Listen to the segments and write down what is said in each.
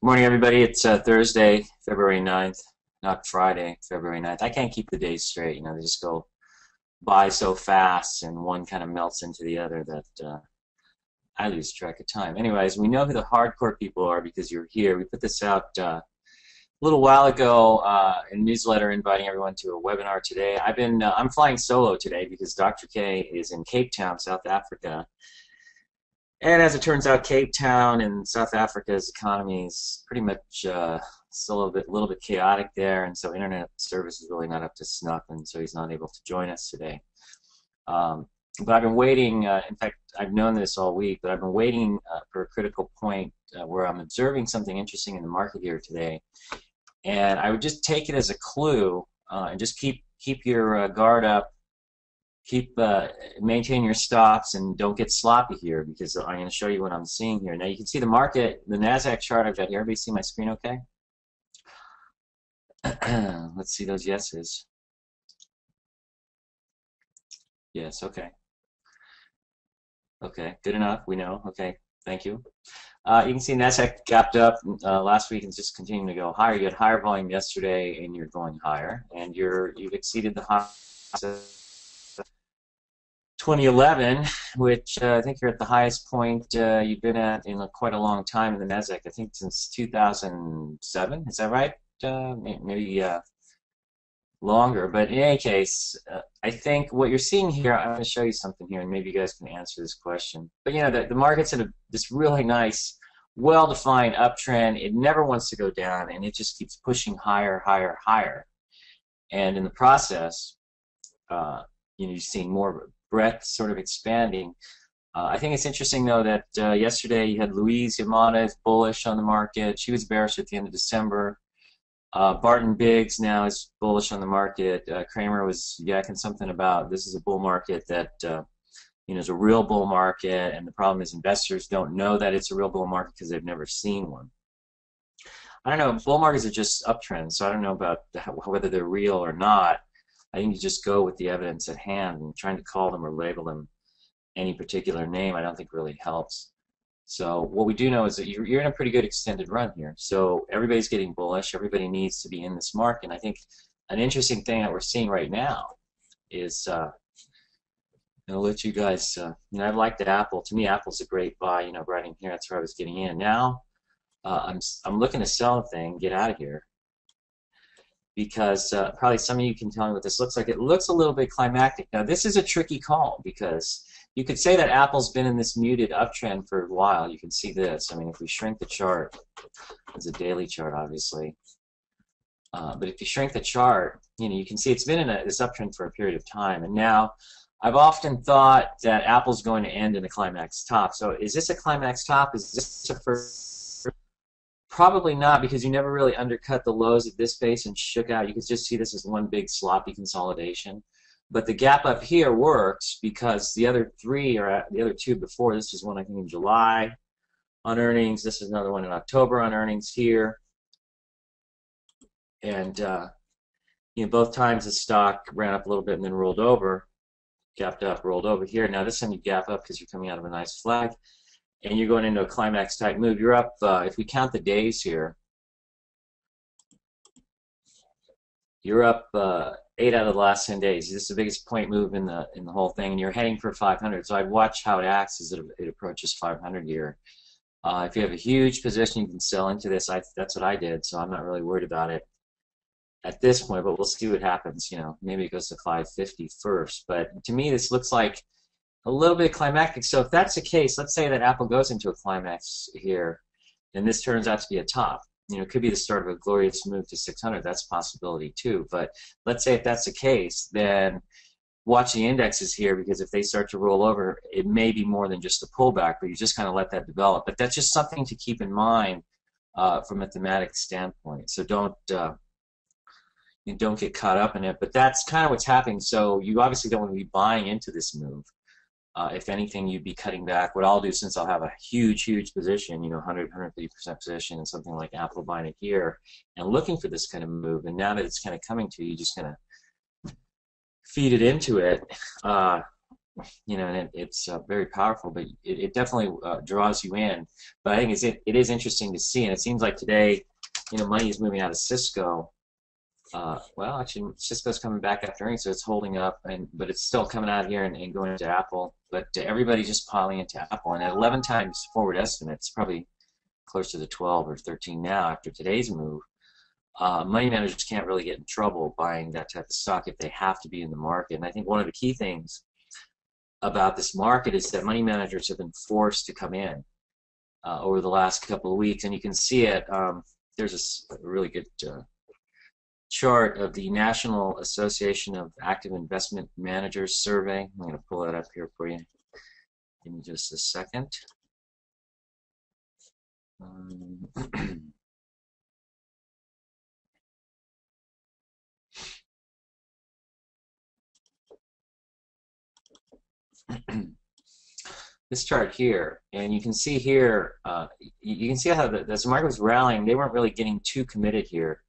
Morning, everybody. It's Thursday, February 9th, not Friday, February 9th. I can't keep the days straight. They just go by so fast and one kind of melts into the other that I lose track of time. Anyways, we know who the hardcore people are because you're here. We put this out a little while ago in a newsletter inviting everyone to a webinar today. I'm flying solo today because Dr. K is in Cape Town, South Africa. And as it turns out, Cape Town and South Africa's economy is pretty much still a little bit chaotic there, and so internet service is really not up to snuff, and so he's not able to join us today. But I've been waiting. In fact, I've known this all week, but I've been waiting for a critical point where I'm observing something interesting in the market here today, and I would just take it as a clue and just keep your guard up. Maintain your stops and don't get sloppy here because I'm going to show you what I'm seeing here. Now you can see the market, the NASDAQ chart I've got here. Everybody see my screen okay? Let's see those yeses. Yes, okay. Okay, good enough. We know. Okay, thank you. You can see NASDAQ gapped up last week and just continuing to go higher. You had higher volume yesterday and you're going higher. And you've exceeded the high 2011, which I think you're at the highest point you've been at in quite a long time in the Nasdaq. I think since 2007. Is that right? Maybe longer. But in any case, I think what you're seeing here, I'm going to show you something here, and maybe you guys can answer this question. But the market's in this really nice, well-defined uptrend. It never wants to go down, and it just keeps pushing higher, higher, higher. And in the process, you're seeing more breadth sort of expanding. I think it's interesting, though, that yesterday you had Louise Yamada bullish on the market. She was bearish at the end of December. Barton Biggs now is bullish on the market. Kramer was yakking something about this is a bull market that is a real bull market, and the problem is investors don't know that it's a real bull market because they've never seen one. I don't know. Bull markets are just uptrends, so I don't know about whether they're real or not. I think you just go with the evidence at hand, and trying to call them or label them any particular name I don't think really helps. So what we do know is that you're in a pretty good extended run here. So everybody's getting bullish. Everybody needs to be in this market. And I think an interesting thing that we're seeing right now is I'm going to let you guys, I've liked Apple. To me, Apple's a great buy, right in here. That's where I was getting in. Now I'm looking to sell the thing, get out of here. Because probably some of you can tell me what this looks like. It looks a little bit climactic. Now, this is a tricky call because you could say that Apple's been in this muted uptrend for a while. You can see this. I mean, if we shrink the chart, it's a daily chart, obviously. But if you shrink the chart, you can see it's been in this uptrend for a period of time. And now, I've often thought that Apple's going to end in a climax top. So is this a climax top? Is this a first? Probably not, because you never really undercut the lows at this base and shook out. You can just see this as one big sloppy consolidation. But the gap up here works because the other two before, this was one I think in July on earnings. This is another one in October on earnings here. And both times the stock ran up a little bit and then rolled over, gapped up, rolled over here. Now this time you gap up because you're coming out of a nice flag. And you're going into a climax type move. You're up, if we count the days here, you're up 8 out of the last 10 days. This is the biggest point move in the whole thing, and you're heading for 500. So I'd watch how it acts as it approaches 500 here. If you have a huge position, you can sell into this. That's what I did, so I'm not really worried about it at this point, but we'll see what happens. Maybe it goes to 550 first. But to me, this looks like a little bit climactic. So if that's the case, let's say that Apple goes into a climax here, and this turns out to be a top. It could be the start of a glorious move to 600. That's a possibility too. But let's say if that's the case, then watch the indexes here, because if they start to roll over, it may be more than just a pullback, but you just kind of let that develop. But that's just something to keep in mind from a thematic standpoint. So don't get caught up in it. But that's kind of what's happening. So you obviously don't want to be buying into this move. If anything, you'd be cutting back. What I'll do, since I'll have a huge position, 100, 150% position in something like Apple, buying it here and looking for this kind of move, and now that it's kind of coming to you, you're just going to feed it into it. and it's very powerful, but it definitely draws you in. But I think it is interesting to see, and it seems like today, money is moving out of Cisco. Well, actually, Cisco's coming back after earnings, so it's holding up, but it's still coming out here and going into Apple. But everybody's just piling into Apple, and at 11 times forward estimates, probably close to the 12 or 13 now after today's move. Money managers can't really get in trouble buying that type of stock if they have to be in the market. And I think one of the key things about this market is that money managers have been forced to come in over the last couple of weeks, and you can see it. There's a really good chart of the National Association of Active Investment Managers survey. I'm going to pull that up here for you. Give me just a second. This chart here, and you can see here, you can see how as the market was rallying, they weren't really getting too committed here,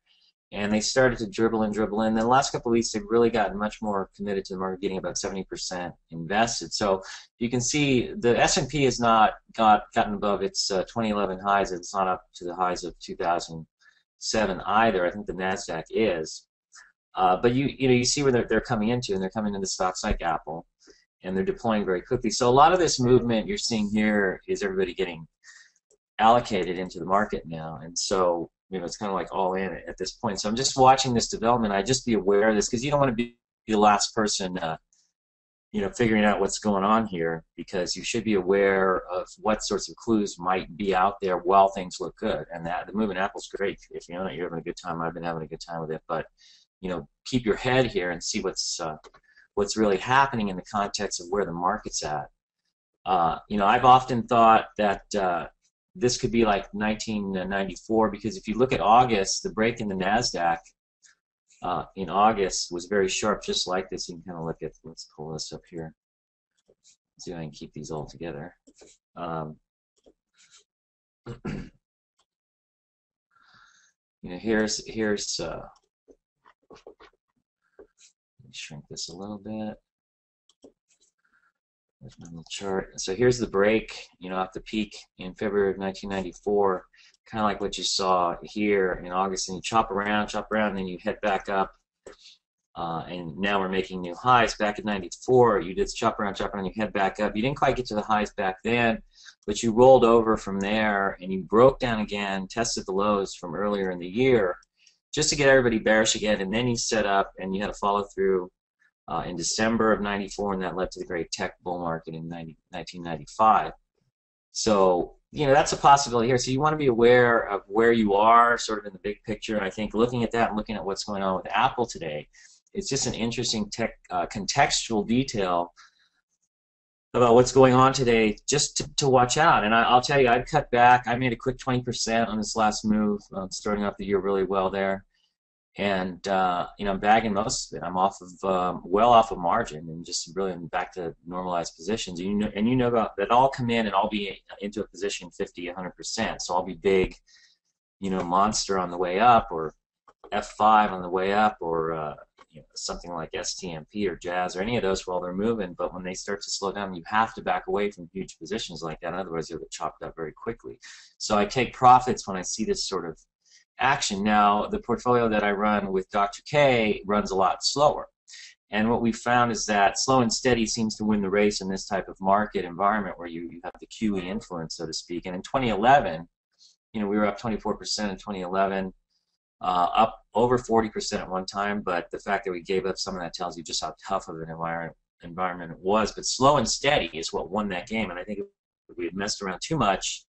and they started to dribble in. Then the last couple of weeks, they've really gotten much more committed to the market, getting about 70% invested. So you can see the S&P has not gotten above its 2011 highs. It's not up to the highs of 2007 either. I think the Nasdaq is, but you see where they're coming into, and they're coming into stocks like Apple, and they're deploying very quickly. So a lot of this movement you're seeing here is everybody getting allocated into the market now, and so it's kind of like all in at this point. So I'm just watching this development. I just be aware of this, because you don't want to be the last person figuring out what's going on here, because you should be aware of what sorts of clues might be out there while things look good. And that the move in Apple's great. If you own it, you're having a good time. I've been having a good time with it, but keep your head here and see what's really happening in the context of where the market's at. I've often thought that this could be like 1994, because if you look at August, the break in the Nasdaq in August was very sharp, just like this. You can kind of look at, let's pull this up here, see if I can keep these all together. Here's let me shrink this a little bit. There's my little chart. So here's the break, off the peak in February of 1994, kind of like what you saw here in August. And you chop around, and then you head back up. And now we're making new highs. Back in 94, you did chop around, you head back up. You didn't quite get to the highs back then, but you rolled over from there, and you broke down again, tested the lows from earlier in the year, just to get everybody bearish again. And then you set up, and you had a follow through in December of 94, and that led to the great tech bull market in 1995. So, that's a possibility here. So you want to be aware of where you are sort of in the big picture. And I think looking at that and looking at what's going on with Apple today, it's just an interesting contextual detail about what's going on today, just to watch out. And I'll tell you, I've cut back. I made a quick 20% on this last move, starting off the year really well there. And I'm bagging most of it. I'm off of well off of margin, and just really back to normalized positions. And about that I'll come in and I'll be into a position 50, 100%. So I'll be big, monster on the way up, or F5 on the way up, or something like STMP or Jazz or any of those while they're moving. But when they start to slow down, you have to back away from huge positions like that. Otherwise, you'll get chopped up very quickly. So I take profits when I see this sort of action. Now, the portfolio that I run with Dr. K runs a lot slower. And what we found is that slow and steady seems to win the race in this type of market environment where you have the QE influence, so to speak. And in 2011, we were up 24% in 2011, up over 40% at one time. But the fact that we gave up some of that tells you just how tough of an environment it was. But slow and steady is what won that game. And I think if we had messed around too much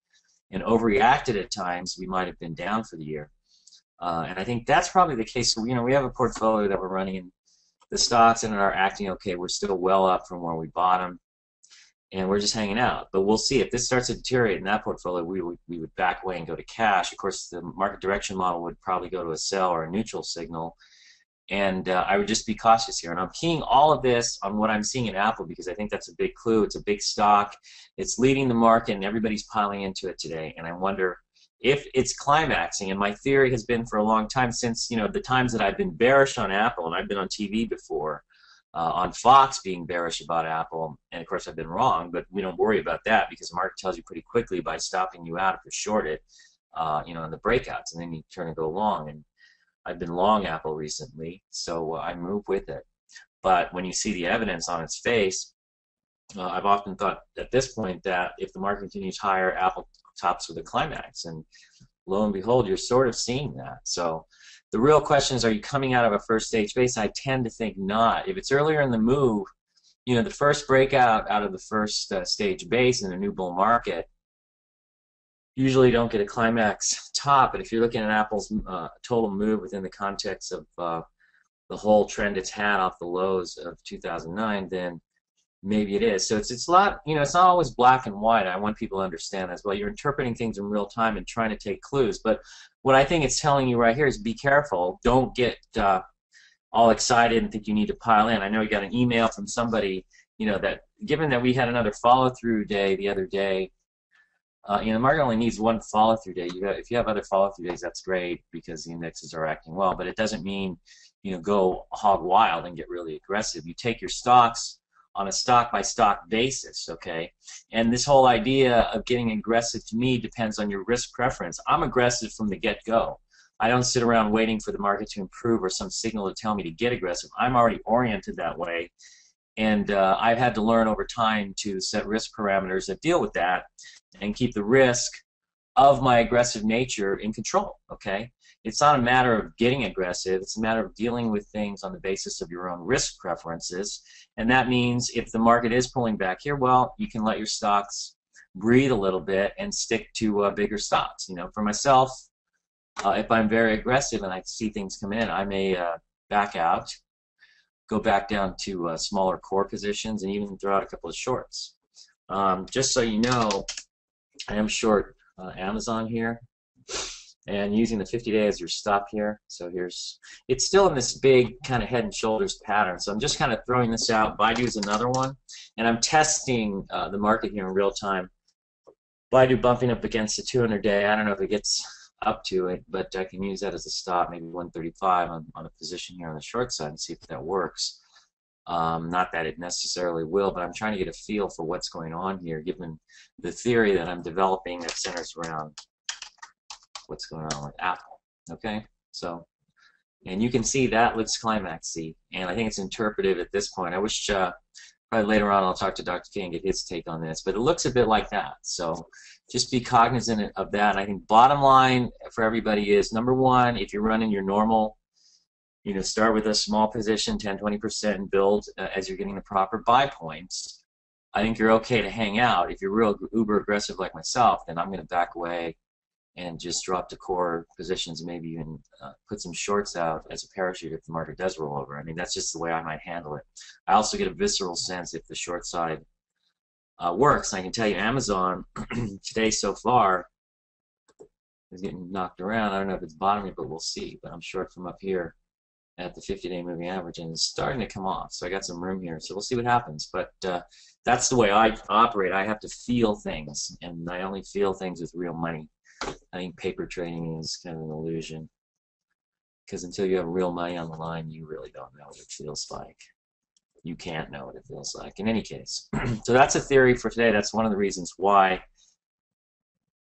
and overreacted at times, we might have been down for the year. And I think that's probably the case. So, we have a portfolio that we're running, and the stocks in it are acting okay. We're still well up from where we bought them, and we're just hanging out. But we'll see. If this starts to deteriorate in that portfolio, we would back away and go to cash. Of course, the market direction model would probably go to a sell or a neutral signal, and I would just be cautious here. And I'm keying all of this on what I'm seeing in Apple, because I think that's a big clue. It's a big stock. It's leading the market, and everybody's piling into it today. And I wonder if it's climaxing. And my theory has been for a long time, since the times that I've been bearish on Apple, and I've been on TV before, on Fox being bearish about Apple, and of course I've been wrong, but we don't worry about that because the market tells you pretty quickly by stopping you out if you're shorted, in the breakouts, and then you turn and go long. And I've been long Apple recently, so I move with it. But when you see the evidence on its face, I've often thought at this point that if the market continues higher, Apple tops with a climax, and lo and behold, you're sort of seeing that. So the real question is, are you coming out of a first stage base? I tend to think not. If it's earlier in the move, the first breakout out of the first stage base in a new bull market, usually don't get a climax top. But if you're looking at Apple's total move within the context of the whole trend it's had off the lows of 2009, then maybe it is. So it's a lot, it's not always black and white. I want people to understand as well. You're interpreting things in real time and trying to take clues. But what I think it's telling you right here is be careful. Don't get all excited and think you need to pile in. I know you got an email from somebody, that given that we had another follow-through day the other day, the market only needs one follow-through day. If you have other follow-through days, that's great because the indexes are acting well. But it doesn't mean, go hog wild and get really aggressive. You take your stocks on a stock-by-stock basis, okay? And this whole idea of getting aggressive to me depends on your risk preference. I'm aggressive from the get-go. I don't sit around waiting for the market to improve or some signal to tell me to get aggressive. I'm already oriented that way, and I've had to learn over time to set risk parameters that deal with that and keep the risk of my aggressive nature in control, okay? It's not a matter of getting aggressive. It's a matter of dealing with things on the basis of your own risk preferences. And that means if the market is pulling back here, well, you can let your stocks breathe a little bit and stick to bigger stocks. For myself, if I'm very aggressive and I see things come in, I may back out, go back down to smaller core positions, and even throw out a couple of shorts. Just so you know, I am short Amazon here, and using the 50-day as your stop here. So it's still in this big kind of head and shoulders pattern. So I'm just kind of throwing this out. Baidu is another one, and I'm testing the market here in real time. Baidu bumping up against the 200-day. I don't know if it gets up to it, but I can use that as a stop, maybe 135 on a position here on the short side and see if that works. Not that it necessarily will, but I'm trying to get a feel for what's going on here, given the theory that I'm developing that centers around what's going on with Apple. Okay, so, and you can see that looks climaxy, and I think it's interpretive at this point. I wish probably later on I'll talk to Dr. K and get his take on this, but it looks a bit like that. So just be cognizant of that. And I think bottom line for everybody is, number one, if you're running your normal, start with a small position, 10-20%, and build as you're getting the proper buy points. I think you're okay to hang out. If you're real uber aggressive like myself, then I'm going to back away and just drop to core positions, maybe even put some shorts out as a parachute if the market does roll over. I mean, that's just the way I might handle it. I also get a visceral sense if the short side works. And I can tell you Amazon today so far is getting knocked around. I don't know if it's bottoming, but we'll see. But I'm short from up here at the 50-day moving average, and it's starting to come off. So I got some room here. So we'll see what happens. But that's the way I operate. I have to feel things, and I only feel things with real money. I think paper trading is kind of an illusion, because until you have real money on the line, you really don't know what it feels like. You can't know what it feels like in any case. So that's a theory for today. That's one of the reasons why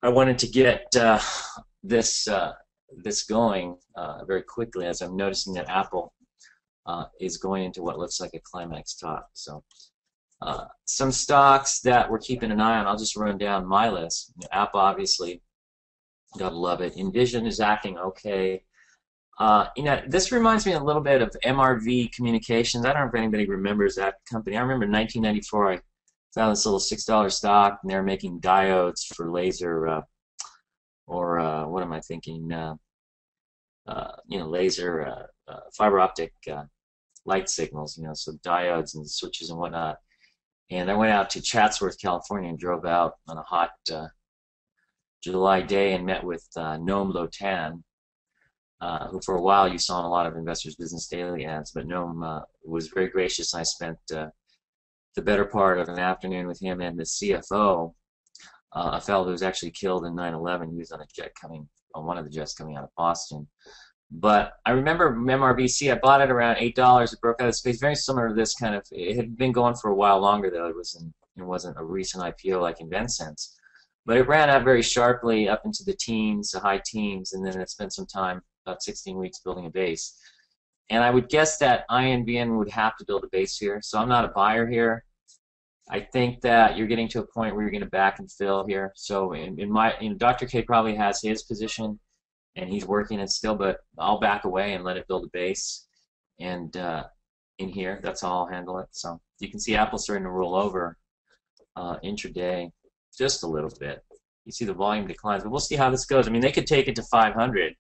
I wanted to get this going very quickly, as I'm noticing that Apple is going into what looks like a climax top. So some stocks that we're keeping an eye on, I'll just run down my list. Apple, obviously, gotta love it. Envision is acting okay. This reminds me a little bit of MRV Communications. I don't know if anybody remembers that company. I remember in 1994 I found this little $6 stock, and they're making diodes for laser, what am I thinking? Laser fiber optic light signals. So diodes and switches and whatnot. And I went out to Chatsworth, California, and drove out on a hot July day and met with Noam Lotan, who for a while you saw in a lot of Investors Business Daily ads, but Noam was very gracious. I spent the better part of an afternoon with him and the CFO, a fellow who was actually killed in 9/11. He was on a jet on one of the jets coming out of Boston. But I remember MRBC, I bought it around $8. It broke out of space, very similar to this kind of. It had been going for a while longer though. It wasn't a recent IPO like InventSense. But it ran out very sharply up into the teens, the high teens, and then it spent some time, about 16 weeks, building a base. And I would guess that INVN would have to build a base here. So I'm not a buyer here. I think that you're getting to a point where you're going to back and fill here. So Dr. K probably has his position, and he's working it still, but I'll back away and let it build a base. And in here, that's how I'll handle it. So you can see Apple starting to roll over intraday just a little bit. You see the volume declines, but we'll see how this goes. I mean, they could take it to 500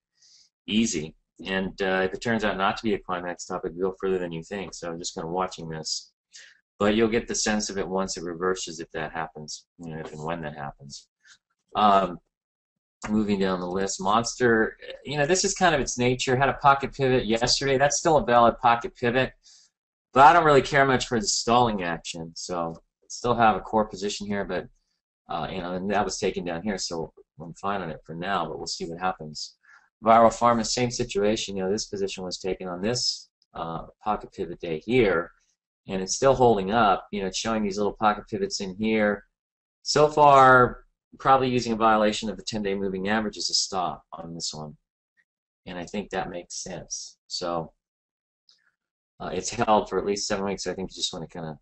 easy. And if it turns out not to be a climax topic, it'll go further than you think. So I'm just kind of watching this. But you'll get the sense of it once it reverses if that happens, if and when that happens. Moving down the list, Monster, this is kind of its nature. Had a pocket pivot yesterday. That's still a valid pocket pivot. But I don't really care much for the stalling action. So still have a core position here, but and that was taken down here, so I'm fine on it for now, but we'll see what happens. Viral Pharma, same situation. This position was taken on this pocket pivot day here, and it's still holding up. It's showing these little pocket pivots in here. So far, probably using a violation of the 10-day moving average as a stop on this one, and I think that makes sense. So it's held for at least 7 weeks. So I think you just want to kind of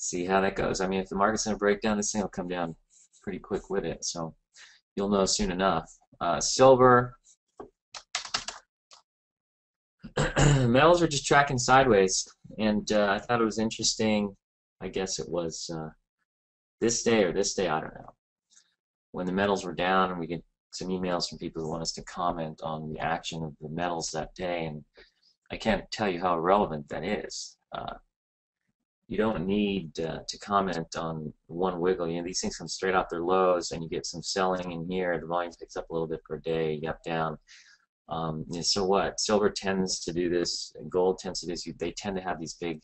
see how that goes. I mean, if the market's going to break down, this thing will come down pretty quick with it. So you'll know soon enough. Silver. Metals are just tracking sideways, and I thought it was interesting. I guess it was this day or this day, I don't know, when the metals were down, and we get some emails from people who want us to comment on the action of the metals that day, and I can't tell you how irrelevant that is. You don't need to comment on one wiggle. These things come straight off their lows, and you get some selling in here. The volume picks up a little bit per day, up, down. So what? Silver tends to do this, and gold tends to do this. They tend to have these big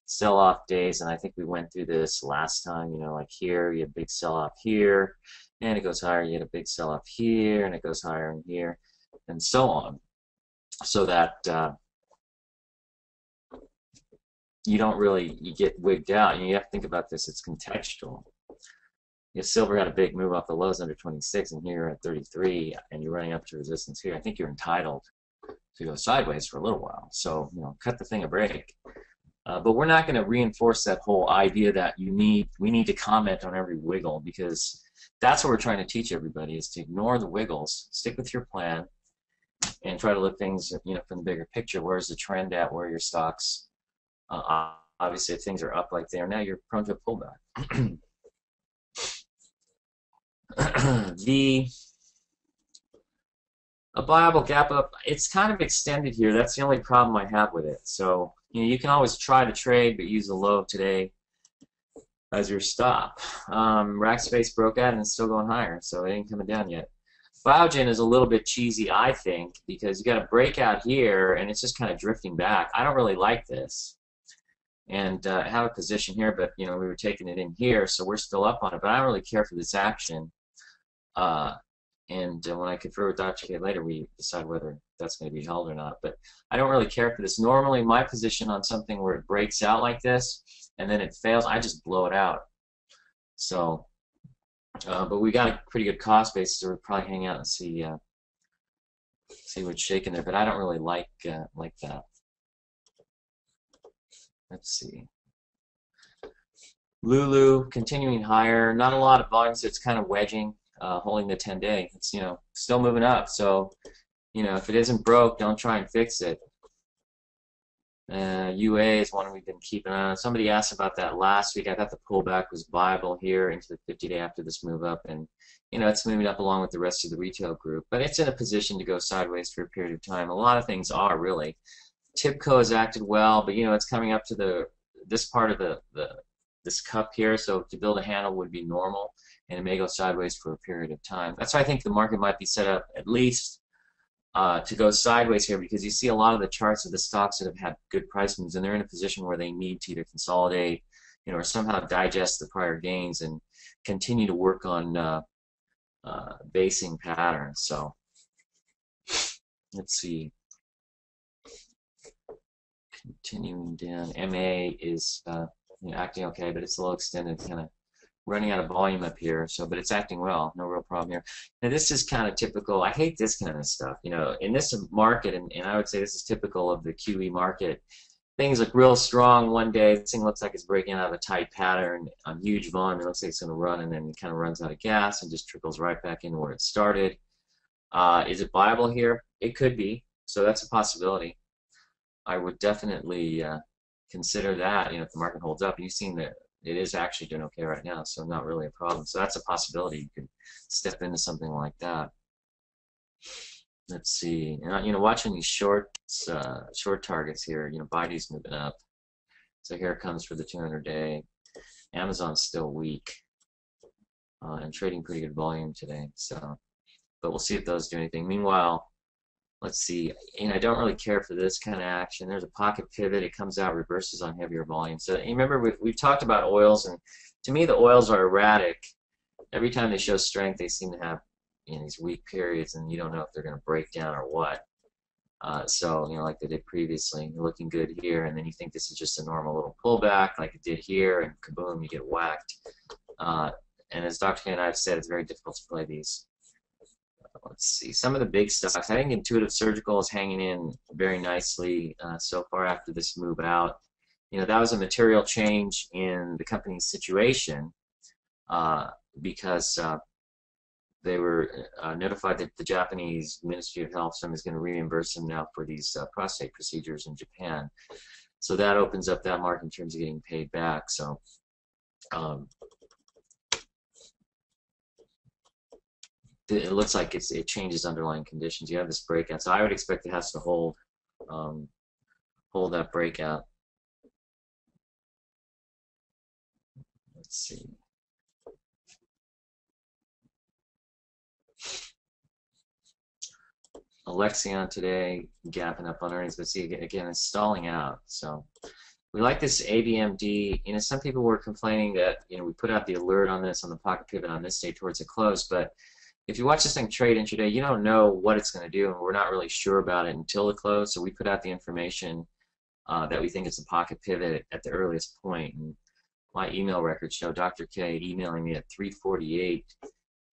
sell-off days, and I think we went through this last time. Like here, you have a big sell-off here, and it goes higher. You get a big sell-off here, and it goes higher in here, and so on. So that you get wigged out. You have to think about this. It's contextual. If silver had a big move off the lows under 26, and here you're at 33, and you're running up to resistance here, I think you're entitled to go sideways for a little while. So, cut the thing a break. But we're not going to reinforce that whole idea that we need to comment on every wiggle, because that's what we're trying to teach everybody, is to ignore the wiggles, stick with your plan, and try to look things, from the bigger picture. Where's the trend at? Where are your stocks? Obviously, if things are up like they are now, you're prone to a pullback. A viable gap up, it's kind of extended here. That's the only problem I have with it. So you can always try to trade, but use the low today as your stop. Rackspace broke out and it's still going higher, so it ain't coming down yet. Biogen is a little bit cheesy, I think, because you got a breakout here and it's just kind of drifting back. I don't really like this. And I have a position here, but we were taking it in here, so we're still up on it. But I don't really care for this action. And when I confer with Dr. K later, we decide whether that's going to be held or not. But I don't really care for this. Normally, my position on something where it breaks out like this and then it fails, I just blow it out. So, but we got a pretty good cost base, so we'll probably hang out and see what's shaking there. But I don't really like that. Let's see. Lulu continuing higher. Not a lot of volume, so it's kind of wedging. Holding the 10-day, it's still moving up. So if it isn't broke, don't try and fix it. UA is one we've been keeping on. Somebody asked about that last week. I thought the pullback was viable here into the 50-day after this move up, and it's moving up along with the rest of the retail group. But it's in a position to go sideways for a period of time. A lot of things are really. TIBCO has acted well, but it's coming up to this part of this cup here. So to build a handle would be normal, and it may go sideways for a period of time. That's why I think the market might be set up at least to go sideways here, because you see a lot of the charts of the stocks that have had good price moves, and they're in a position where they need to either consolidate, or somehow digest the prior gains and continue to work on basing patterns. So Let's see. Continuing down. MA is acting okay, but it's a little extended, kind of running out of volume up here. So, but it's acting well. No real problem here. Now, this is kind of typical. I hate this kind of stuff. In this market, and I would say this is typical of the QE market. Things look real strong one day. This thing looks like it's breaking out of a tight pattern on huge volume. It looks like it's going to run, and then it kind of runs out of gas and just trickles right back into where it started. Is it viable here? It could be. So that's a possibility. I would definitely consider that. If the market holds up, and you've seen that it is actually doing okay right now, so not really a problem. So that's a possibility. You could step into something like that. Let's see. And watching these short targets here. Baidu's moving up. So here it comes for the 200-day. Amazon's still weak and trading pretty good volume today. So, but we'll see if those do anything. Meanwhile, let's see. I don't really care for this kind of action. There's a pocket pivot. It comes out, reverses on heavier volume. So you remember we've talked about oils, and to me the oils are erratic. Every time they show strength, they seem to have these weak periods, and you don't know if they're going to break down or what. So like they did previously, you're looking good here, and then you think this is just a normal little pullback, like it did here, and kaboom, you get whacked. And as Dr. K and I have said, it's very difficult to play these. Let's see, some of the big stocks. I think Intuitive Surgical is hanging in very nicely so far after this move out. That was a material change in the company's situation because they were notified that the Japanese Ministry of Health is going to reimburse them now for these prostate procedures in Japan. So that opens up that market in terms of getting paid back. So it looks like it changes underlying conditions. You have this breakout, so I would expect it has to hold that breakout. Let's see. Alexion today gapping up on earnings, but see again it's stalling out. So we like this ABMD. Some people were complaining that we put out the alert on this on the pocket pivot on this day towards the close, but if you watch this thing trade intraday, you don't know what it's going to do, and we're not really sure about it until the close. So we put out the information that we think it's a pocket pivot at the earliest point. And my email records show Dr. K emailing me at 3:48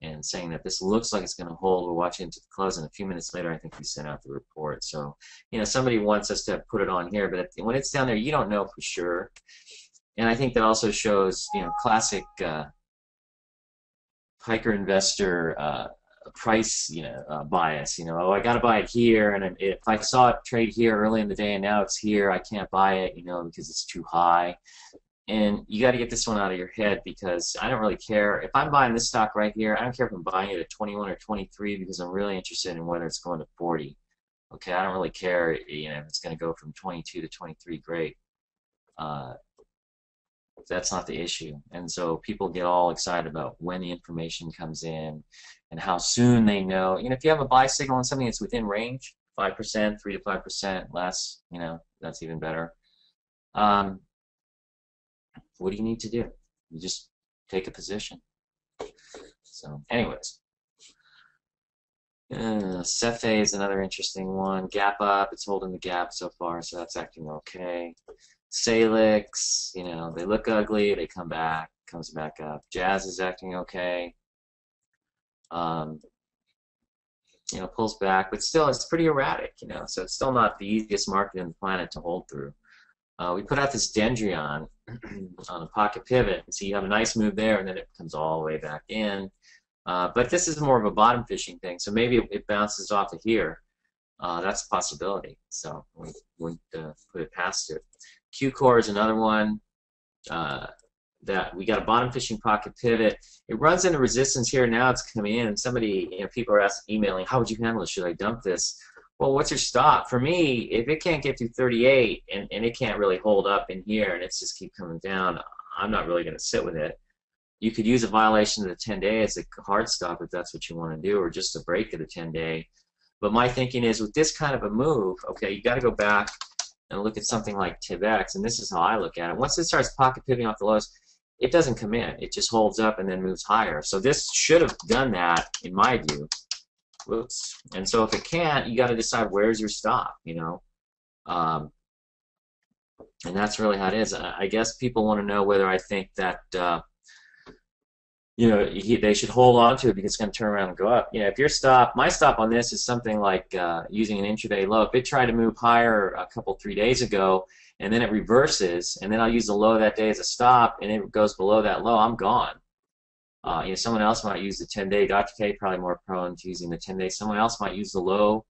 and saying that this looks like it's going to hold. We're watching it to the close, and a few minutes later, I think we sent out the report. So somebody wants us to put it on here, but when it's down there, you don't know for sure. And I think that also shows classic hiker investor price bias. Oh, I got to buy it here, and if I saw it trade here early in the day and now it's here, I can't buy it because it's too high. And you got to get this one out of your head, because I don't really care if I'm buying this stock right here. I don't care if I'm buying it at 21 or 23, because I'm really interested in whether it's going to 40. Okay, I don't really care if it's going to go from 22 to 23. Great. That's not the issue. And so people get all excited about when the information comes in and how soon they know. If you have a buy signal on something that's within range, 5%, 3 to 5% less, that's even better. What do you need to do? You just take a position. So, anyways. Cephei is another interesting one. Gap up. It's holding the gap so far, so that's acting okay. Salix, they look ugly, they come back, comes back up. Jazz is acting okay. Pulls back, but still it's pretty erratic, so it's still not the easiest market in the planet to hold through. We put out this Dendrion on a pocket pivot, so you have a nice move there, and then it comes all the way back in. But this is more of a bottom fishing thing, so maybe it bounces off of here. That's a possibility, so we wouldn't put it past it. Q-Core is another one that we got a bottom fishing pocket pivot. It runs into resistance here. Now it's coming in. Somebody, people are emailing, how would you handle it? Should I dump this? Well, what's your stop? For me, if it can't get through 38 and it can't really hold up in here and it's just keep coming down, I'm not really going to sit with it. You could use a violation of the 10-day as a hard stop if that's what you want to do, or just a break of the 10-day. But my thinking is, with this kind of a move, okay, you got to go back and look at something like TIBX, and this is how I look at it. Once it starts pocket pivoting off the lows, it doesn't come in. It just holds up and then moves higher. So this should have done that, in my view. Whoops. And so if it can't, you got to decide where's your stop, you know. Um, and that's really how it is. I guess people want to know whether I think that they should hold on to it because it's going to turn around and go up. You know, if your stop, my stop on this is something like using an intraday low. If it tried to move higher a couple, 3 days ago, and then it reverses, and then I'll use the low that day as a stop, and it goes below that low, I'm gone. Someone else might use the 10-day. Dr. K probably more prone to using the 10-day. Someone else might use the low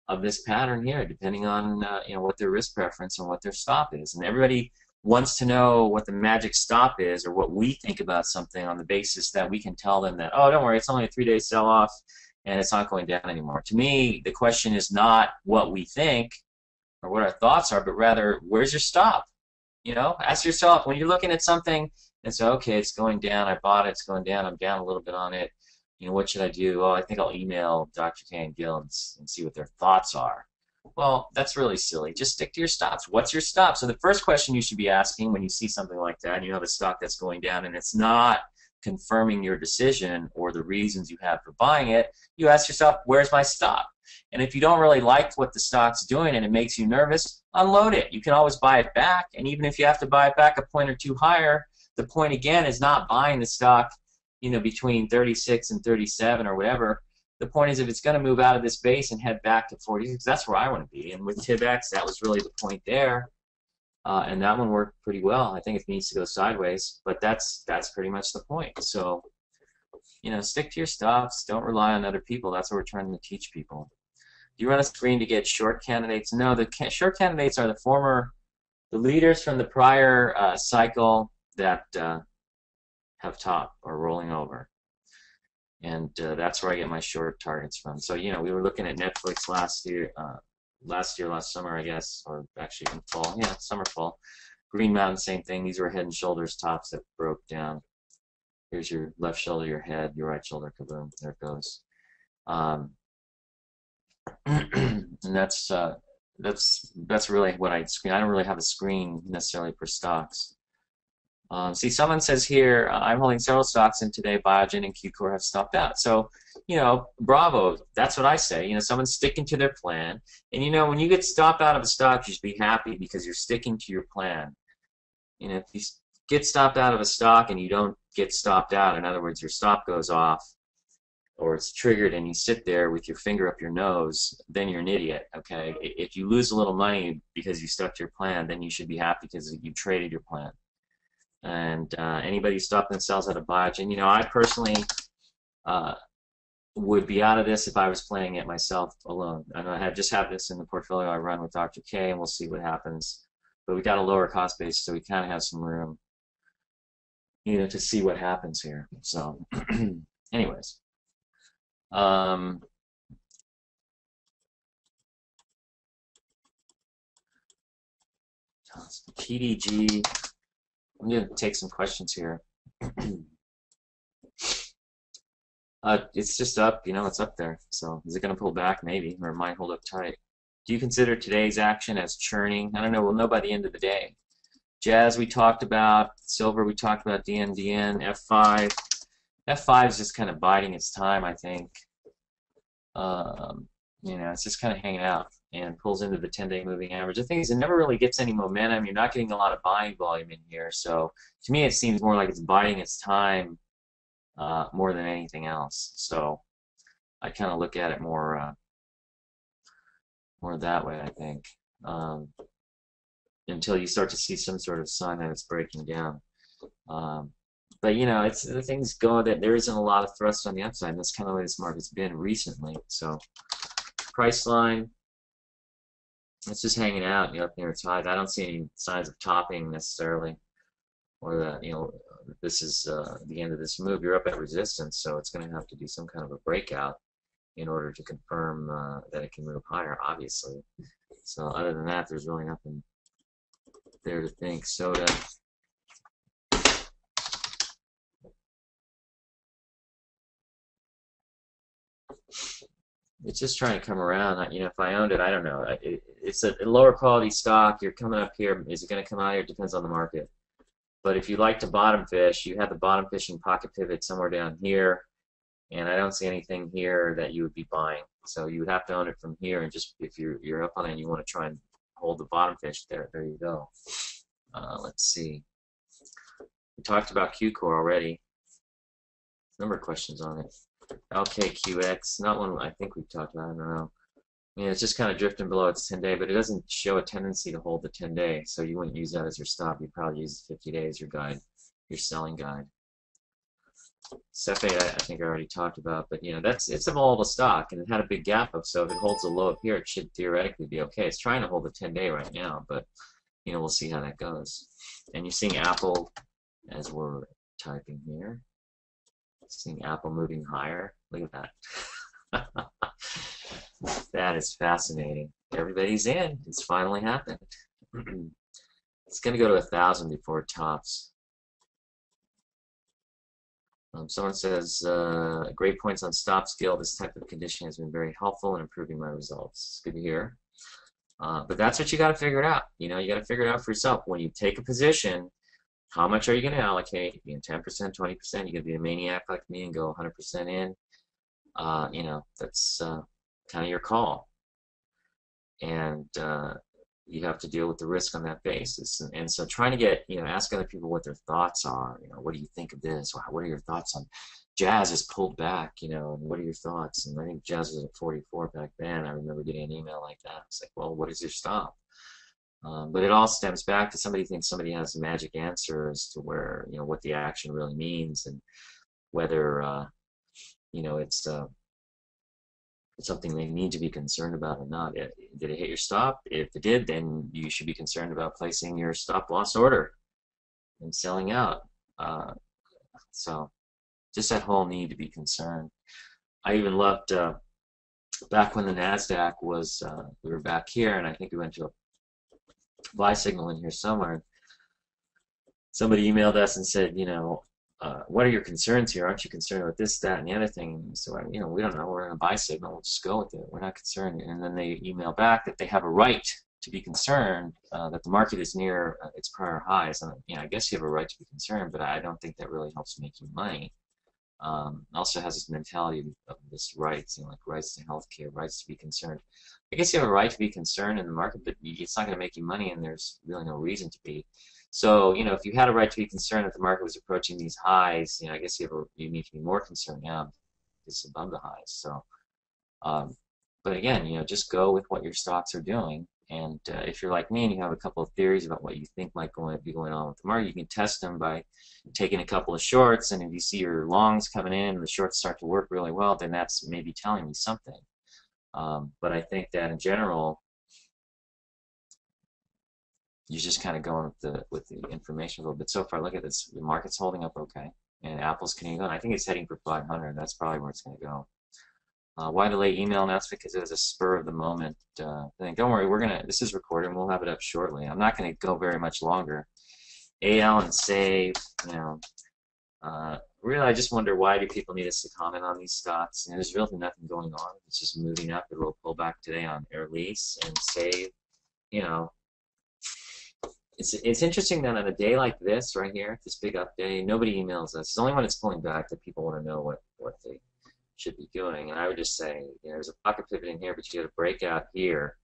of this pattern here, depending on what their risk preference and what their stop is. And everybody wants to know what the magic stop is, or what we think about something on the basis that we can tell them that, oh, don't worry, it's only a 3-day sell-off and it's not going down anymore. To me, the question is not what we think or what our thoughts are, but rather, where's your stop? Ask yourself when you're looking at something and say, okay, it's going down, I bought it, it's going down, I'm down a little bit on it. What should I do? Oh, I think I'll email Dr. K and Gil and see what their thoughts are. Well, that's really silly. Just stick to your stops. What's your stop? So the first question you should be asking when you see something like that, and you have a stock that's going down and it's not confirming your decision or the reasons you have for buying it, you ask yourself, where's my stop? And if you don't really like what the stock's doing and it makes you nervous, unload it. You can always buy it back, and even if you have to buy it back a point or two higher, the point again is not buying the stock between 36 and 37 or whatever. The point is, if it's going to move out of this base and head back to 46, that's where I want to be. And with TIBX, that was really the point there. And that one worked pretty well. I think it needs to go sideways, but that's pretty much the point. So, stick to your stops. Don't rely on other people. That's what we're trying to teach people. Do you run a screen to get short candidates? No, the short candidates are the leaders from the prior cycle that have top or rolling over. And that's where I get my short targets from. So, we were looking at Netflix last summer, I guess, or actually in fall. Yeah, summer, fall. Green Mountain, same thing. These were Head and Shoulders tops that broke down. Here's your left shoulder, your head, your right shoulder, kaboom. There it goes. And that's really what I screen. I don't really have a screen necessarily for stocks. See, someone says here, I'm holding several stocks, and today Biogen and QCore have stopped out. So, bravo. That's what I say. Someone's sticking to their plan. And, when you get stopped out of a stock, you should be happy because you're sticking to your plan. If you get stopped out of a stock and you don't get stopped out, in other words, your stop goes off or it's triggered and you sit there with your finger up your nose, then you're an idiot, okay? If you lose a little money because you stuck to your plan, then you should be happy because you traded your plan. And anybody who stopped themselves out of Biogen, I personally would be out of this if I was playing it myself alone. And I just have this in the portfolio I run with Dr. K, and we'll see what happens. But we got a lower cost base, so we kind of have some room, to see what happens here. So, anyways. PDG. I'm going to take some questions here. It's just up, it's up there. So is it going to pull back? Maybe, or it might hold up tight. Do you consider today's action as churning? I don't know. We'll know by the end of the day. Jazz we talked about. Silver we talked about. DNDN. F5. F5 is just kind of biding its time, I think. It's just kind of hanging out and pulls into the 10-day moving average. The thing is, it never really gets any momentum. You're not getting a lot of buying volume in here. So to me, it seems more like it's biding its time more than anything else. So I kind of look at it more that way, I think, until you start to see some sort of sign that it's breaking down. But it's the things go that there isn't a lot of thrust on the upside. And that's kind of the way this market's been recently. So price line, it's just hanging out up near its highs. I don't see any signs of topping necessarily, or that this is the end of this move. You're up at resistance, so it's going to have to do some kind of a breakout in order to confirm that it can move higher, obviously. So other than that, there's really nothing there to think. Soda. It's just trying to come around. If I owned it, I don't know. It's a lower quality stock. You're coming up here. Is it going to come out here? It depends on the market. But if you like to bottom fish, you have the bottom fishing pocket pivot somewhere down here. And I don't see anything here that you would be buying. So you would have to own it from here, and just if you're up on it and you want to try and hold the bottom fish, there you go. Let's see. We talked about QCore already. Number of questions on it. LKQX, not one I think we've talked about. I don't know. It's just kind of drifting below its 10-day, but it doesn't show a tendency to hold the 10-day, so you wouldn't use that as your stop. You'd probably use the 50 days, your guide, your selling guide. Cephate, I think I already talked about, but it's a volatile stock, and it had a big gap up, so if it holds a low up here, it should theoretically be okay. It's trying to hold the 10-day right now, but we'll see how that goes. And you're seeing Apple as we're typing here. Seeing Apple moving higher. Look at that. That is fascinating. Everybody's in. It's finally happened. It's going to go to 1,000 before it tops. Someone says, great points on stop skill. This type of conditioning has been very helpful in improving my results. It's good to hear. But that's what you got to figure out. You got to figure it out for yourself. When you take a position, how much are you going to allocate? 10%, 20%? You're going to be a maniac like me and go 100% in. That's kind of your call. And you have to deal with the risk on that basis. And so trying to get, ask other people what their thoughts are. What do you think of this? What are your thoughts on Jazz has pulled back, and what are your thoughts? And I think Jazz was at 44 back then. I remember getting an email like that. It's like, well, what is your stop? But it all stems back to somebody thinks somebody has a magic answer as to where, what the action really means, and whether, it's something they need to be concerned about or not. Did it hit your stop? If it did, then you should be concerned about placing your stop loss order and selling out. So just that whole need to be concerned. I even loved back when the NASDAQ was, we were back here, and I think we went to a buy signal in here somewhere. Somebody emailed us and said, what are your concerns here? Aren't you concerned with this, that, and the other thing? So, we don't know. We're in a buy signal. We'll just go with it. We're not concerned. And then they email back that they have a right to be concerned, that the market is near its prior highs. And, I guess you have a right to be concerned, but I don't think that really helps make you money. Also has this mentality of this rights, like rights to healthcare, rights to be concerned. I guess you have a right to be concerned in the market, but it's not going to make you money, and there's really no reason to be. So, if you had a right to be concerned that the market was approaching these highs, I guess you need to be more concerned now because it's above the highs. So, but again, just go with what your stocks are doing. And if you're like me and you have a couple of theories about what you think might be going on with the market, you can test them by taking a couple of shorts. And if you see your longs coming in and the shorts start to work really well, then that's maybe telling you something. But I think that in general, you're just kind of going with the information a little bit. So far, look at this. The market's holding up okay, and Apple's continuing on. I think it's heading for 500. That's probably where it's going to go. Why delay email announcement? Because it was a spur of the moment thing. Don't worry, this is recorded, and we'll have it up shortly. I'm not going to go very much longer. AL and Save, really, I just wonder, why do people need us to comment on these stocks? There's really nothing going on. It's just moving up. It will pull back today on Air Lease and Save. It's interesting that on a day like this right here, this big up day, nobody emails us. It's only when it's pulling back that people want to know what they should be doing. And I would just say, there's a pocket pivot in here, but you get a breakout here,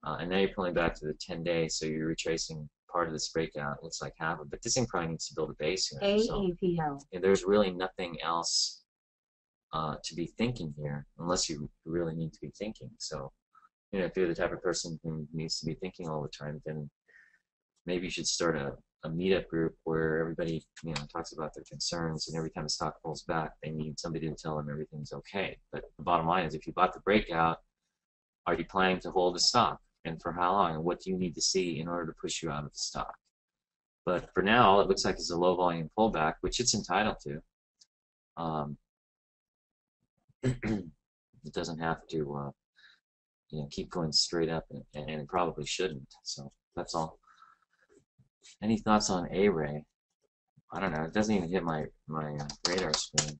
and now you're pulling back to the 10-day, so you're retracing part of this breakout. It looks like half of it, but this thing probably needs to build a base here. AEPO. So, there's really nothing else to be thinking here, unless you really need to be thinking. So, if you're the type of person who needs to be thinking all the time, then maybe you should start a meetup group where everybody talks about their concerns, and every time the stock pulls back, they need somebody to tell them everything's okay. But the bottom line is, if you bought the breakout, are you planning to hold the stock, and for how long, and what do you need to see in order to push you out of the stock? But for now, it looks like it's a low volume pullback, which it's entitled to. It doesn't have to keep going straight up, and it probably shouldn't. So that's all. Any thoughts on A-Ray? I don't know. It doesn't even hit my radar screen.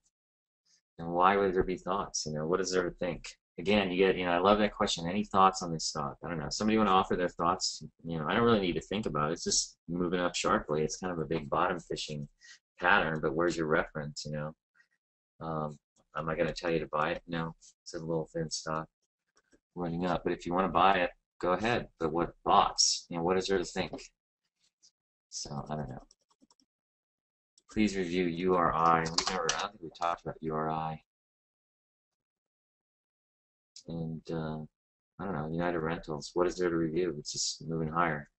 And why would there be thoughts? What is there to think? Again, you get, I love that question. Any thoughts on this stock? I don't know. Somebody want to offer their thoughts? I don't really need to think about it. It's just moving up sharply. It's kind of a big bottom fishing pattern, but where's your reference? I'm not going to tell you to buy it. No, it's a little thin stock running up. But if you want to buy it, go ahead. But what thoughts? What is there to think? So I don't know. Please review URI. I don't think we talked about URI. And I don't know, United Rentals. What is there to review? It's just moving higher.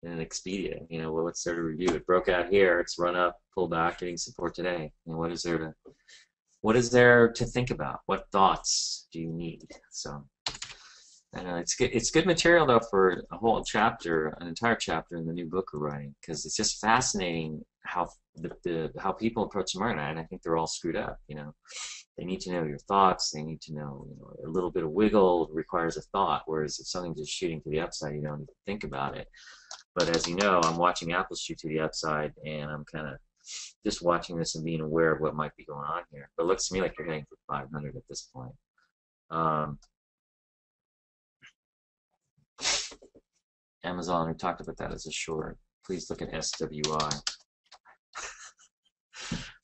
And Expedia, what's there to review? It broke out here. It's run up, pulled back, getting support today. What is there to think about? What thoughts do you need? So I know it's good material though for a whole chapter, an entire chapter in the new book we're writing, because it's just fascinating how how people approach the market, and I think they're all screwed up. They need to know your thoughts. They need to know, a little bit of wiggle requires a thought, whereas if something's just shooting to the upside, you don't need to think about it. But as you know, I'm watching Apple shoot to the upside, and I'm kind of just watching this and being aware of what might be going on here. But it looks to me like you're heading for 500 at this point. Amazon, we talked about that as a short. Please look at SWI.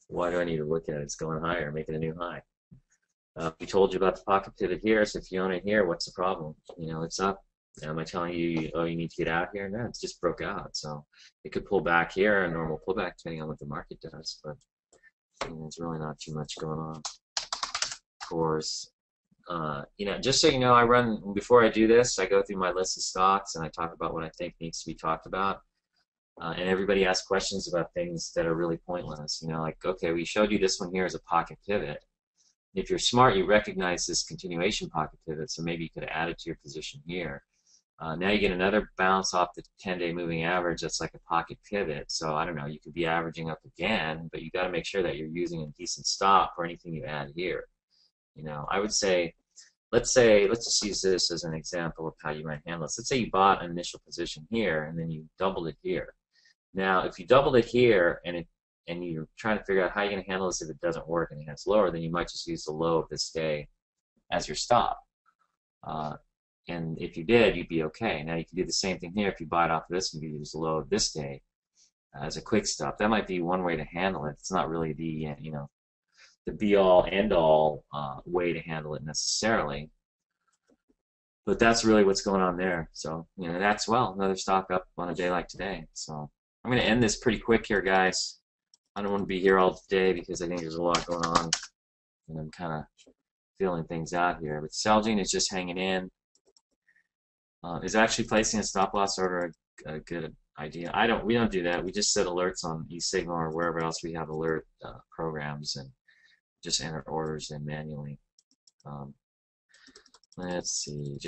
Why do I need to look at it? It's going higher, making a new high. We told you about the pocket pivot here, so if you own it here, what's the problem? It's up. Am I telling you, oh, you need to get out here? No, it's just broke out. So it could pull back here, a normal pullback, depending on what the market does. But there's really not too much going on. Of course, just so you know, before I do this, I go through my list of stocks and I talk about what I think needs to be talked about. And everybody asks questions about things that are really pointless. Like, okay, we showed you this one here as a pocket pivot. If you're smart, you recognize this continuation pocket pivot, so maybe you could add it to your position here. Now you get another bounce off the 10-day moving average that's like a pocket pivot. So I don't know, you could be averaging up again, but you got to make sure that you're using a decent stop for anything you add here. I would say, let's just use this as an example of how you might handle this. Let's say you bought an initial position here and then you doubled it here. Now, if you doubled it here and you're trying to figure out how you're going to handle this if it doesn't work and it gets lower, then you might just use the low of this day as your stop. And if you did, you'd be okay. Now you can do the same thing here. If you buy it off of this, you can use the low of this day as a quick stop. That might be one way to handle it. It's not really the the be-all, end-all way to handle it necessarily. But that's really what's going on there. So that's another stock up on a day like today. So I'm going to end this pretty quick here, guys. I don't want to be here all day because I think there's a lot going on, and I'm kind of feeling things out here. But Celgene is just hanging in. Is actually placing a stop loss order a good idea? We don't do that. We just set alerts on eSignal or wherever else we have alert programs and just enter orders in manually. Let's see.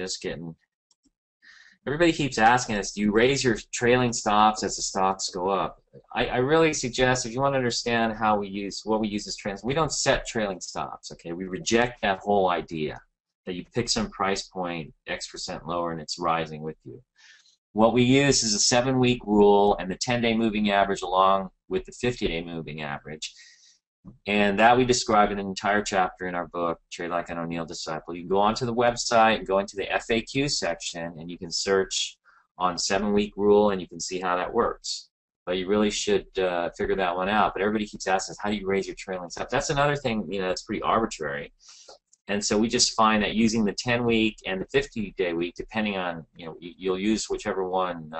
Everybody keeps asking us, do you raise your trailing stops as the stocks go up? I really suggest, if you want to understand what we use as trends, we don't set trailing stops, okay? We reject that whole idea that you pick some price point X% lower and it's rising with you. What we use is a 7-week rule and the 10-day moving average along with the 50-day moving average. And that we describe in an entire chapter in our book, Trade Like an O'Neill Disciple. You can go onto the website and go into the FAQ section and you can search on 7-week rule and you can see how that works. But you really should figure that one out. But everybody keeps asking us, how do you raise your trailing stop? That's another thing, that's pretty arbitrary. And so we just find that using the 10-week and the 50-day week, depending on, you'll use whichever one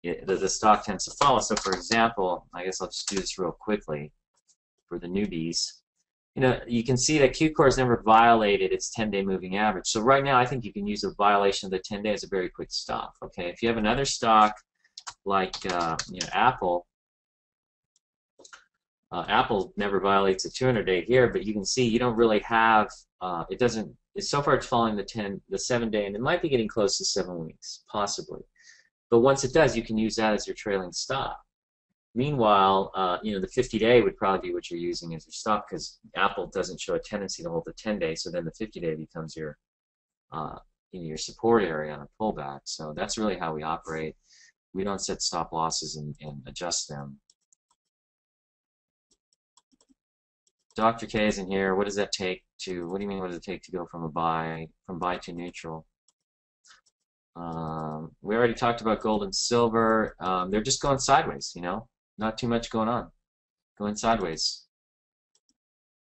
the stock tends to follow. So for example, I guess I'll just do this real quickly for the newbies. You can see that Q-Core has never violated its 10-day moving average. So right now I think you can use a violation of the 10-day as a very quick stop. Okay, if you have another stock like Apple, Apple never violates the 200-day here, but you can see you don't really have, so far it's following the 7-day, and it might be getting close to 7 weeks, possibly. But once it does, you can use that as your trailing stop. Meanwhile, the 50-day would probably be what you're using as your stop because Apple doesn't show a tendency to hold the 10-day, so then the 50-day becomes your your support area on a pullback. So that's really how we operate. We don't set stop losses and adjust them. Dr. K is in here. What does that take to? What do you mean? What does it take to go from buy to neutral? We already talked about gold and silver. They're just going sideways. not too much going on. Going sideways.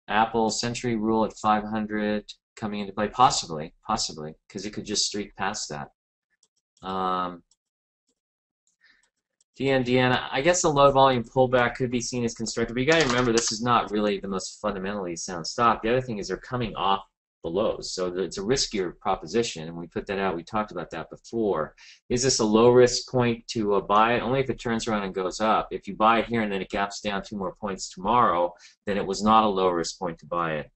Apple Century Rule at 500 coming into play, possibly, because it could just streak past that. Deanna, I guess the low volume pullback could be seen as constructive, but you got to remember this is not really the most fundamentally sound stock. The other thing is they're coming off the lows, so it's a riskier proposition, and we put that out. We talked about that before. Is this a low risk point to buy it? Only if it turns around and goes up. If you buy it here and then it gaps down 2 more points tomorrow, then it was not a low risk point to buy it.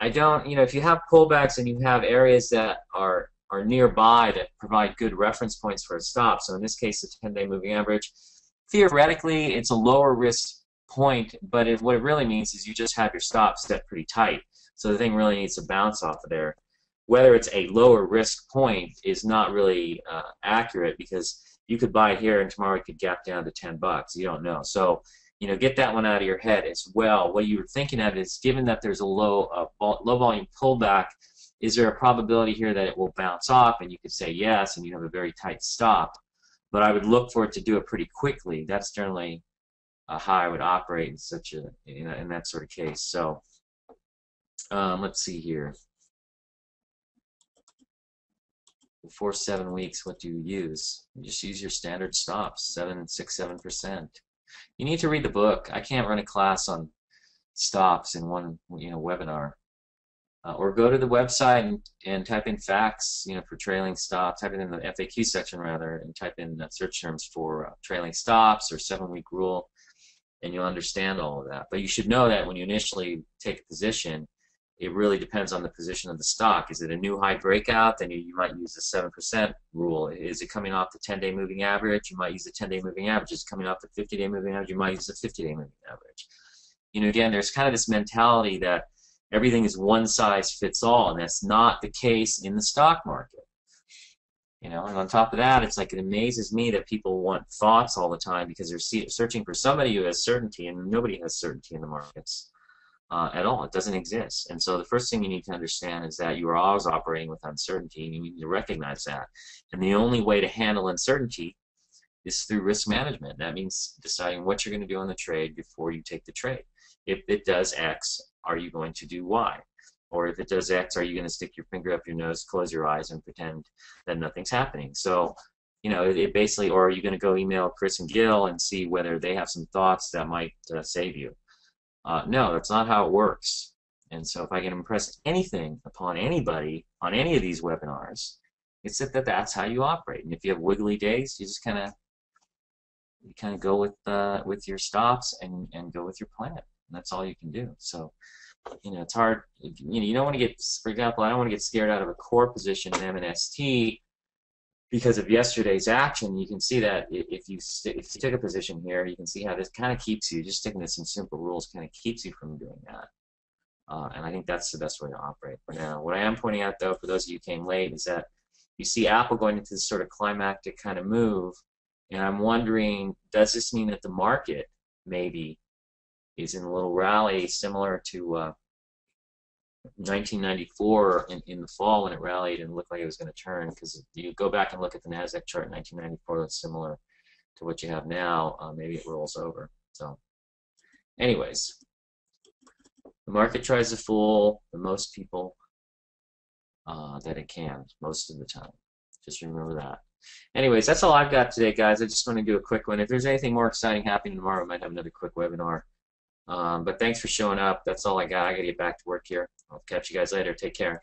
I don't, if you have pullbacks and you have areas that are nearby that provide good reference points for a stop. So in this case, the 10-day moving average. Theoretically, it's a lower risk point, but what it really means is you just have your stop set pretty tight. So the thing really needs to bounce off of there. Whether it's a lower risk point is not really accurate, because you could buy it here and tomorrow it could gap down to $10. You don't know. So get that one out of your head as well. What you're thinking of is, given that there's a low volume pullback, is there a probability here that it will bounce off? And you could say yes, and you have a very tight stop. But I would look for it to do it pretty quickly. That's generally how I would operate in such a in that sort of case. So let's see here. Before 7 weeks, what do you use? You just use your standard stops, 7, 6, 7%. You need to read the book. I can't run a class on stops in one webinar. Or go to the website and type in facts, for trailing stops. Type it in the FAQ section rather, and type in search terms for trailing stops or 7-week rule, and you'll understand all of that. But you should know that when you initially take a position, it really depends on the position of the stock. Is it a new high breakout? Then you might use the 7% rule. Is it coming off the 10-day moving average? You might use the 10-day moving average. Is it coming off the 50-day moving average? You might use the 50-day moving average. Again, there's kind of this mentality that everything is one size fits all, and that's not the case in the stock market. And on top of that, it's like, it amazes me that people want thoughts all the time, because they're searching for somebody who has certainty, and nobody has certainty in the markets at all. It doesn't exist. And so the first thing you need to understand is that you are always operating with uncertainty, and you need to recognize that. And the only way to handle uncertainty is through risk management. That means deciding what you're going to do on the trade before you take the trade. If it does X, are you going to do Y? Or if it does X, are you going to stick your finger up your nose, close your eyes, and pretend that nothing's happening? So, it basically, or are you going to go email Chris and Gil and see whether they have some thoughts that might save you? No, that's not how it works. And so if I can impress anything upon anybody on any of these webinars, it's that that's how you operate. And if you have wiggly days, you just kind of go with your stops and go with your plan. And that's all you can do. So, it's hard. You don't want to get, for example, I don't want to get scared out of a core position in MNST because of yesterday's action. You can see that if you take a position here, you can see how this kind of keeps you, just sticking to some simple rules kind of keeps you from doing that. And I think that's the best way to operate for now. What I am pointing out, though, for those of you who came late, is that you see Apple going into this sort of climactic kind of move, and I'm wondering, does this mean that the market maybe is in a little rally similar to 1994 in the fall when it rallied and looked like it was going to turn? Because you go back and look at the NASDAQ chart in 1994, that's similar to what you have now. Maybe it rolls over. So anyways, the market tries to fool the most people that it can most of the time. Just remember that. Anyways, that's all I've got today, guys. I just want to do a quick one. If there's anything more exciting happening tomorrow, I might have another quick webinar. But thanks for showing up. That's all I got. I got to get back to work here. I'll catch you guys later. Take care.